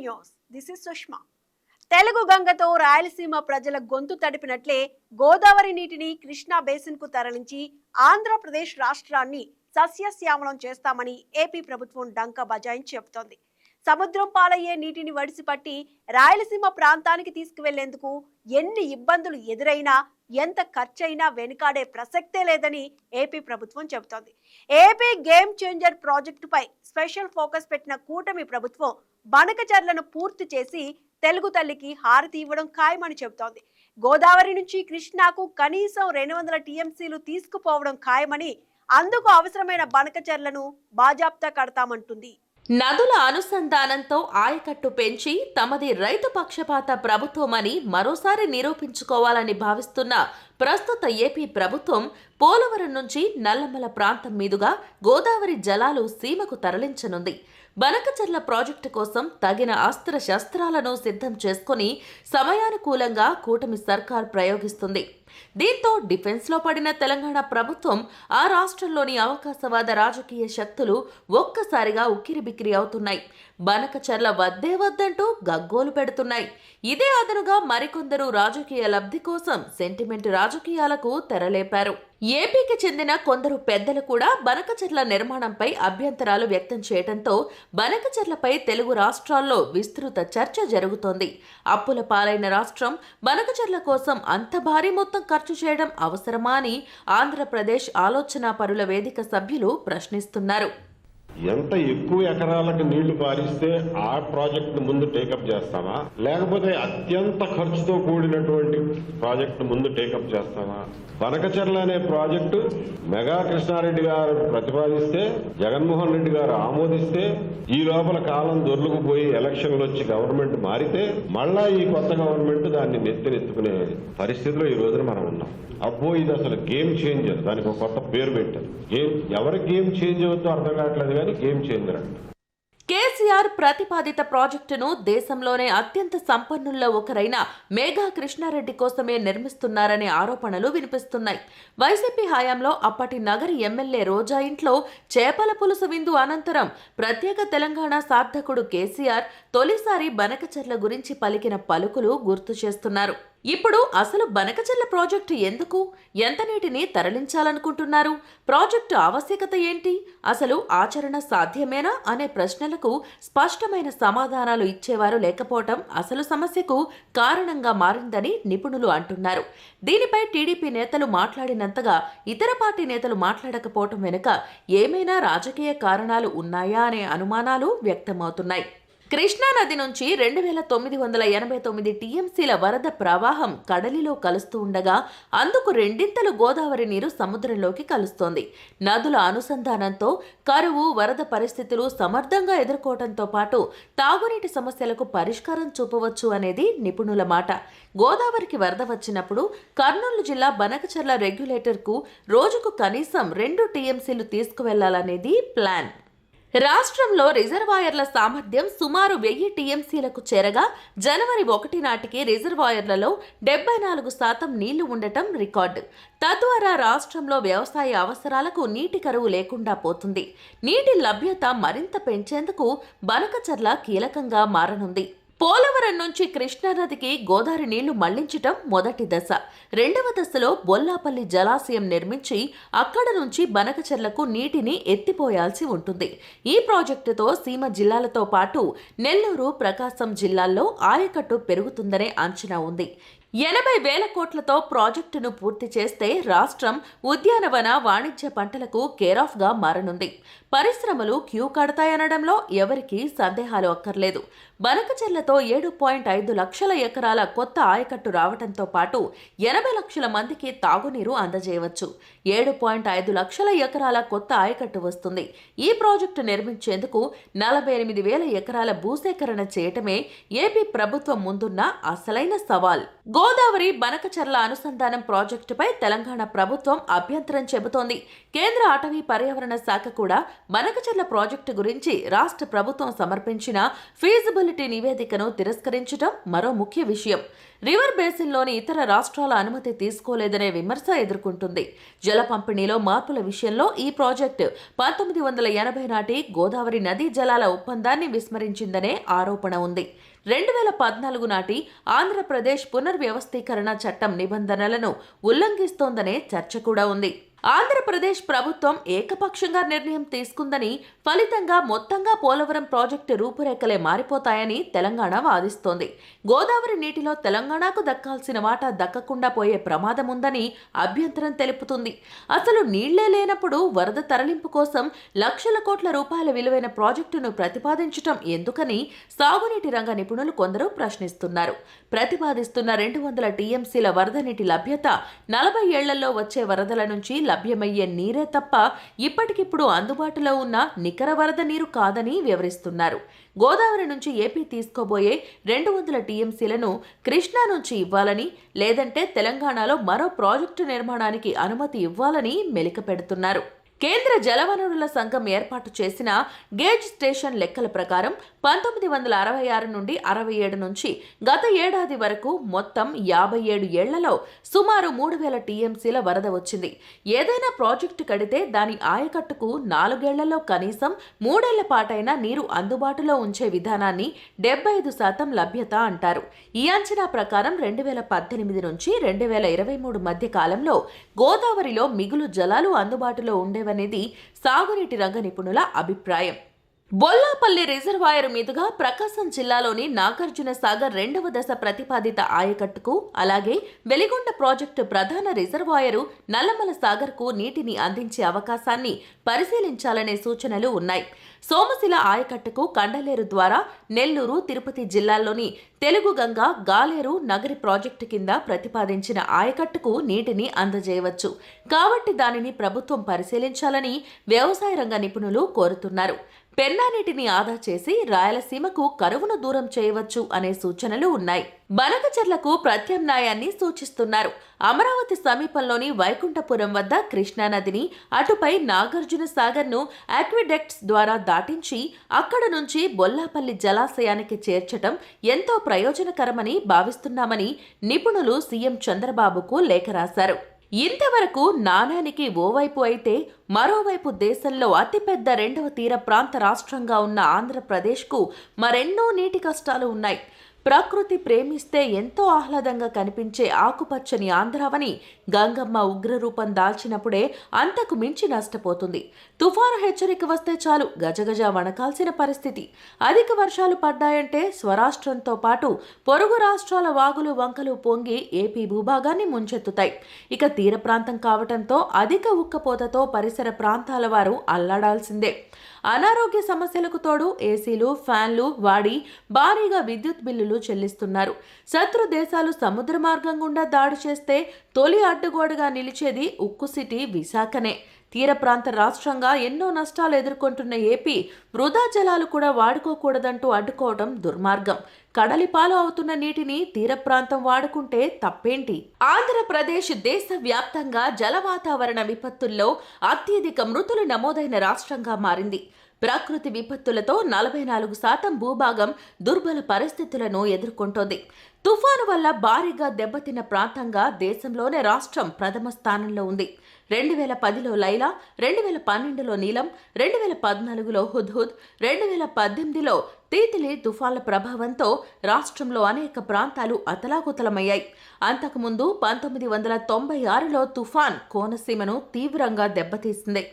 News. This is Sushma. Telugu గంగతో రాయలసీమ ప్రజల గొంతు తడిపినట్లే గోదావరి నీటిని కృష్ణా బేసిన్ కు తరలించి ఆంధ్రప్రదేశ్ రాష్ట్రాన్ని సస్యశ్యామలం చేస్తామని ఏపీ ప్రభుత్వం డంకా బజాయించి చెబుతోంది. సముద్రం పాలయ్యే నీటిని వడిసిపట్టి రాయలసీమ ప్రాంతానికి తీసుకువెళ్లేందుకు ఎన్ని ఇబ్బందులు ఎదురైనా ఎంత ఖర్చైనా వెనుకాడే ప్రసక్తే లేదని ఏపీ ప్రభుత్వం చెబుతోంది. ఏపీ గేమ్ చేంజర్ ప్రాజెక్టుపై స్పెషల్ ఫోకస్ పెట్టిన కూటమి ప్రభుత్వం బనకచెర్లను పూర్తి చేసి తెలుగు తల్లికి హారతి ఇవ్వడం ఖాయమని చెబుతోంది. గోదావరి నుంచి కృష్ణాకు కనీసం 200 టీఎంసీలు తీసుకుపోవడం ఖాయమని, అందుకు అవసరమైన బనకచెర్లను బాజాప్తా కడతామంటుంది. నదుల అనుసంధానంతో ఆయకట్టు పెంచి తమది రైతు పక్షపాత ప్రభుత్వమని మరోసారి నిరూపించుకోవాలని భావిస్తున్న ప్రస్తుత ఏపీ ప్రభుత్వం పోలవరం నుంచి నల్లమల ప్రాంతం మీదుగా గోదావరి జలాలు సీమకు తరలించనుంది. బనకచెర్ల ప్రాజెక్టు కోసం తగిన అస్త్ర శస్త్రాలను సిద్ధం చేసుకుని సమయానుకూలంగా కూటమి సర్కార్ ప్రయోగిస్తుంది. దీంతో డిఫెన్స్లో పడిన తెలంగాణ ప్రభుత్వం ఆ రాష్ట్రంలోని అవకాశవాద రాజకీయ శక్తులు ఒక్కసారిగా ఉక్కిరిబిక్కిరి అవుతున్నాయి. బనకచెర్ల వద్దే వద్దంటూ గగ్గోలు పెడుతున్నాయి. ఇదే అదనుగా మరికొందరు రాజకీయ లబ్ధి కోసం సెంటిమెంట్ రాజకీయాలకు తెరలేపారు. ఏపీకి చెందిన కొందరు పెద్దలు కూడా బనకచెర్ల నిర్మాణంపై అభ్యంతరాలు వ్యక్తం చేయడంతో బనకచెర్లపై తెలుగు రాష్ట్రాల్లో విస్తృత చర్చ జరుగుతోంది. అప్పుల పాలైన రాష్ట్రం బనకచెర్ల కోసం అంత భారీ మొత్తం ఖర్చు చేయడం అవసరమా అని ఆంధ్రప్రదేశ్ ఆలోచనా పరుల వేదిక సభ్యులు ప్రశ్నిస్తున్నారు. ఎంత ఎక్కువ ఎకరాలకు నీళ్లు పారిస్తే ఆ ప్రాజెక్టు ముందు టేకప్ చేస్తామా, లేకపోతే అత్యంత ఖర్చుతో కూడినటువంటి ప్రాజెక్టు ముందు టేకప్ చేస్తామా? బనకచెర్ల అనే ప్రాజెక్టు మెగా కృష్ణారెడ్డి గారు ప్రతిపాదిస్తే, జగన్మోహన్ రెడ్డి గారు ఆమోదిస్తే, ఈ లోపల కాలం దొర్లుకుపోయి ఎలక్షన్లు వచ్చి గవర్నమెంట్ మారితే మళ్ళా ఈ కొత్త గవర్నమెంట్ దాన్ని నెత్తినెత్తుకునే పరిస్థితిలో ఈ రోజున మనం ఉన్నాం. అబ్బో, ఇది అసలు గేమ్ చేంజర్. దానికి ఒక కొత్త పేరు పెట్టారు. ఎవరి గేమ్ చేంజ్ అవుతుందో అర్థం కావట్లేదు, కానీ గేమ్ చేంజర్ అంట. కేసీఆర్ ప్రతిపాదిత ప్రాజెక్టును దేశంలోనే అత్యంత సంపన్నుల్లో ఒకరైన మేఘా కృష్ణారెడ్డి కోసమే నిర్మిస్తున్నారనే ఆరోపణలు వినిపిస్తున్నాయి. వైసీపీ హయాంలో అప్పటి నగరి ఎమ్మెల్యే రోజా ఇంట్లో చేపల పులుసు విందు అనంతరం ప్రత్యేక తెలంగాణ సార్థకుడు కేసీఆర్ తొలిసారి బనకచెర్ల గురించి పలికిన పలుకులు గుర్తు చేస్తున్నారు. ఇప్పుడు అసలు బనకచెర్ల ప్రాజెక్టు ఎందుకు, ఎంత నీటిని తరలించాలనుకుంటున్నారు, ప్రాజెక్టు ఆవశ్యకత ఏంటి, అసలు ఆచరణ సాధ్యమేనా అనే ప్రశ్నలకు స్పష్టమైన సమాధానాలు ఇచ్చేవారు లేకపోవటం అసలు సమస్యకు కారణంగా మారిందని నిపుణులు అంటున్నారు. దీనిపై టీడీపీ నేతలు మాట్లాడినంతగా ఇతర పార్టీ నేతలు మాట్లాడకపోవటం వెనుక ఏమైనా రాజకీయ కారణాలు ఉన్నాయా అనే అనుమానాలు వ్యక్తమవుతున్నాయి. కృష్ణానది నుంచి 2989 టీఎంసీల వరద ప్రవాహం కడలిలో కలుస్తూ ఉండగా అందుకు రెండింతలు గోదావరి నీరు సముద్రంలోకి కలుస్తోంది. నదుల అనుసంధానంతో కరువు, వరద పరిస్థితులు సమర్థంగా ఎదుర్కోవడంతో పాటు తాగునీటి సమస్యలకు పరిష్కారం చూపవచ్చు అనేది నిపుణుల మాట. గోదావరికి వరద వచ్చినప్పుడు కర్నూలు జిల్లా బనకచెర్ల రెగ్యులేటర్కు రోజుకు కనీసం 2 టీఎంసీలు తీసుకువెళ్లాలనేది ప్లాన్. రాష్ట్రంలో రిజర్వాయర్ల సామర్థ్యం సుమారు 1000 టీఎంసీలకు చేరగా జనవరి 1 నాటికి రిజర్వాయర్లలో 74% నీళ్లు ఉండటం రికార్డు. తద్వారా రాష్ట్రంలో వ్యవసాయ అవసరాలకు నీటి కరువు లేకుండా పోతుంది. నీటి లభ్యత మరింత పెంచేందుకు బనకచెర్ల కీలకంగా మారనుంది. పోలవరం నుంచి కృష్ణానదికి గోదావరి నీళ్లు మళ్లించటం మొదటి దశ. రెండవ దశలో బొల్లాపల్లి జలాశయం నిర్మించి అక్కడ నుంచి బనకచెర్లకు నీటిని ఎత్తిపోయాల్సి ఉంటుంది. ఈ ప్రాజెక్టుతో సీమ జిల్లాలతో పాటు నెల్లూరు, ప్రకాశం జిల్లాల్లో ఆయకట్టు పెరుగుతుందనే అంచనా ఉంది. 80,000 కోట్లతో ప్రాజెక్టును పూర్తి చేస్తే రాష్ట్రం ఉద్యానవన, వాణిజ్య పంటలకు కేరాఫ్గా మారనుంది. పరిశ్రమలు క్యూ కడతాయనడంలో ఎవరికీ సందేహాలు అక్కర్లేదు. బనకచెర్లతో 7.5 లక్షల ఎకరాల కొత్త ఆయకట్టు రావడంతో పాటు 80 లక్షల మందికి తాగునీరు అందజేయవచ్చు. 7.5 లక్షల ఎకరాల కొత్త ఆయకట్టు వస్తుంది. ఈ ప్రాజెక్టు నిర్మించేందుకు 48,000 ఎకరాల భూసేకరణ చేయటమే ఏపీ ప్రభుత్వం ముందున్న అసలైన సవాల్. గోదావరి బనకచెర్ల అనుసంధానం ప్రాజెక్టుపై తెలంగాణ ప్రభుత్వం అభ్యంతరం చెబుతోంది. కేంద్ర అటవీ పర్యావరణ శాఖ కూడా బనకచెర్ల ప్రాజెక్టు గురించి రాష్ట్ర ప్రభుత్వం సమర్పించిన ఫీజిబిలిటీ నివేదికను తిరస్కరించడం మరో ముఖ్య విషయం. రివర్ బేసిన్లోని ఇతర రాష్ట్రాల అనుమతి తీసుకోలేదనే విమర్శ ఎదుర్కొంటుంది. జల పంపిణీలో మార్పుల విషయంలో ఈ ప్రాజెక్టు 1980 నాటి గోదావరి నదీ జలాల ఒప్పందాన్ని విస్మరించిందనే ఆరోపణ ఉంది. 2014 నాటి ఆంధ్రప్రదేశ్ పునర్వ్యవస్థీకరణ చట్టం నిబంధనలను ఉల్లంఘిస్తోందనే చర్చ కూడా ఉంది. ఆంధ్రప్రదేశ్ ప్రభుత్వం ఏకపక్షంగా నిర్ణయం తీసుకుందని, ఫలితంగా మొత్తంగా పోలవరం ప్రాజెక్టు రూపురేఖలే మారిపోతాయని తెలంగాణ వాదిస్తోంది. గోదావరి నీటిలో తెలంగాణకు దక్కాల్సిన వాటా దక్కకుండా పోయే ప్రమాదం ఉందని అభ్యంతరం తెలుపుతుంది. అసలు నీళ్లే లేనప్పుడు వరద తరలింపు కోసం లక్షల కోట్ల రూపాయల విలువైన ప్రాజెక్టును ప్రతిపాదించటం ఎందుకని సాగునీటి రంగ నిపుణులు కొందరు ప్రశ్నిస్తున్నారు. ప్రతిపాదిస్తున్న 200 టీఎంసీల వరద నీటి లభ్యత 40 ఏళ్లలో వచ్చే వరదల నుంచి లభ్యమయ్యే నీరే తప్ప ఇప్పటికిప్పుడు అందుబాటులో ఉన్న నికర వరద నీరు కాదని వివరిస్తున్నారు. గోదావరి నుంచి ఏపీ తీసుకోబోయే 200 టీఎంసీలను కృష్ణా నుంచి ఇవ్వాలని, లేదంటే తెలంగాణలో మరో ప్రాజెక్టు నిర్మాణానికి అనుమతి ఇవ్వాలని మెలికపెడుతున్నారు. కేంద్ర జలవనరుల సంఘం ఏర్పాటు చేసిన గేజ్ స్టేషన్ లెక్కల ప్రకారం 1966 నుండి 67 నుంచి గత ఏడాది వరకు మొత్తం 57 ఏళ్లలో సుమారు 3000 టీఎంసీల వరద వచ్చింది. ఏదైనా ప్రాజెక్టు కడితే దాని ఆయకట్టుకు 4 ఏళ్లలో కనీసం 3 ఏళ్ల పాటైనా నీరు అందుబాటులో ఉంచే విధానాన్ని 75% లభ్యత అంటారు. ఈ అంచనా ప్రకారం 2018 నుంచి 2023 మధ్య కాలంలో గోదావరిలో మిగులు జలాలు అందుబాటులో ఉండేవనేది సాగునీటి రంగ నిపుణుల అభిప్రాయం. బొల్లాపల్లి రిజర్వాయర్ మీదుగా ప్రకాశం జిల్లాలోని నాగార్జున సాగర్ 2వ దశ ప్రతిపాదిత ఆయకట్టుకు, అలాగే వెలిగొండ ప్రాజెక్టు ప్రధాన రిజర్వాయరు నల్లమల సాగర్కు నీటిని అందించే అవకాశాన్ని పరిశీలించాలనే సూచనలు ఉన్నాయి. సోమశిల ఆయకట్టుకు కండలేరు ద్వారా నెల్లూరు, తిరుపతి జిల్లాల్లోని తెలుగుగంగ, గాలేరు, నగరి ప్రాజెక్టు కింద ప్రతిపాదించిన ఆయకట్టుకు నీటిని అందజేయవచ్చు. కాబట్టి దానిని ప్రభుత్వం పరిశీలించాలని వ్యవసాయ రంగ నిపుణులు కోరుతున్నారు. పెన్నా నీటిని ఆదా చేసి రాయలసీమకు కరువును దూరం చేయవచ్చు అనే సూచనలు ఉన్నాయి. బనకచెర్లకు ప్రత్యామ్నాయాన్ని సూచిస్తున్నారు. అమరావతి సమీపంలోని వైకుంఠపురం వద్ద కృష్ణానదిని, అటుపై నాగార్జున సాగర్ను ఆక్విడక్ట్స్ ద్వారా దాటించి అక్కడ నుంచి బొల్లాపల్లి జలాశయానికి చేర్చటం ఎంతో ప్రయోజనకరమని భావిస్తున్నామని నిపుణులు సీఎం చంద్రబాబుకు లేఖ రాశారు. ఇంతవరకు నాణానికి ఓవైపు అయితే మరోవైపు దేశంలో అతిపెద్ద 2వ తీర ప్రాంత రాష్ట్రంగా ఉన్న ఆంధ్రప్రదేశ్కు మరెన్నో నీటి కష్టాలు ఉన్నాయి. ప్రకృతి ప్రేమిస్తే ఎంతో ఆహ్లాదంగా కనిపించే ఆకుపచ్చని ఆంధ్రావని గంగమ్మ ఉగ్రరూపం దాల్చినప్పుడే అంతకు మించి నష్టపోతుంది. తుఫాను హెచ్చరిక వస్తే చాలు గజగజ వణకాల్సిన పరిస్థితి. అధిక వర్షాలు పడ్డాయంటే స్వరాష్ట్రంతో పాటు పొరుగు రాష్ట్రాల వాగులు వంకలు పొంగి ఏపీ భూభాగాన్ని ముంచెత్తుతాయి. ఇక తీర ప్రాంతం కావటంతో అధిక ఉక్కపోతతో పరిసర ప్రాంతాల వారు అల్లాడాల్సిందే. అనారోగ్య సమస్యలకు తోడు ఏసీలు, ఫ్యాన్లు వాడి భారీగా విద్యుత్ బిల్లులు చెల్లిస్తున్నారు. శత్రు దేశాలు సముద్ర మార్గం గుండా దాడి చేస్తే తొలి అడ్డుగోడగా నిలిచేది ఉక్కు సిటీ విశాఖనే. తీర ప్రాంత రాష్ట్రంగా ఎన్నో నష్టాలు ఎదుర్కొంటున్న ఏపీ వృధా జలాలు కూడా వాడుకోకూడదంటూ అడ్డుకోవడం దుర్మార్గం. కడలిపాలు అవుతున్న నీటిని తీర ప్రాంతం వాడుకుంటే తప్పేంటి? ఆంధ్రప్రదేశ్ దేశవ్యాప్తంగా జల వాతావరణ విపత్తుల్లో అత్యధిక మృతులు నమోదైన రాష్ట్రంగా మారింది. ప్రకృతి విపత్తులతో 44% భూభాగం దుర్బల పరిస్థితులను ఎదుర్కొంటోంది. తుఫాను వల్ల భారీగా దెబ్బతిన్న ప్రాంతంగా దేశంలోనే రాష్ట్రం ప్రథమ స్థానంలో ఉంది. 2010లో లైలా, 2012లో నీలం, 2014లో హుద్హుద్, 2018లో తీతిలి తుఫాన్ల ప్రభావంతో రాష్ట్రంలో అనేక ప్రాంతాలు అతలాకుతలమయ్యాయి. అంతకుముందు 1996లో తుఫాన్ కోనసీమను తీవ్రంగా దెబ్బతీసింది.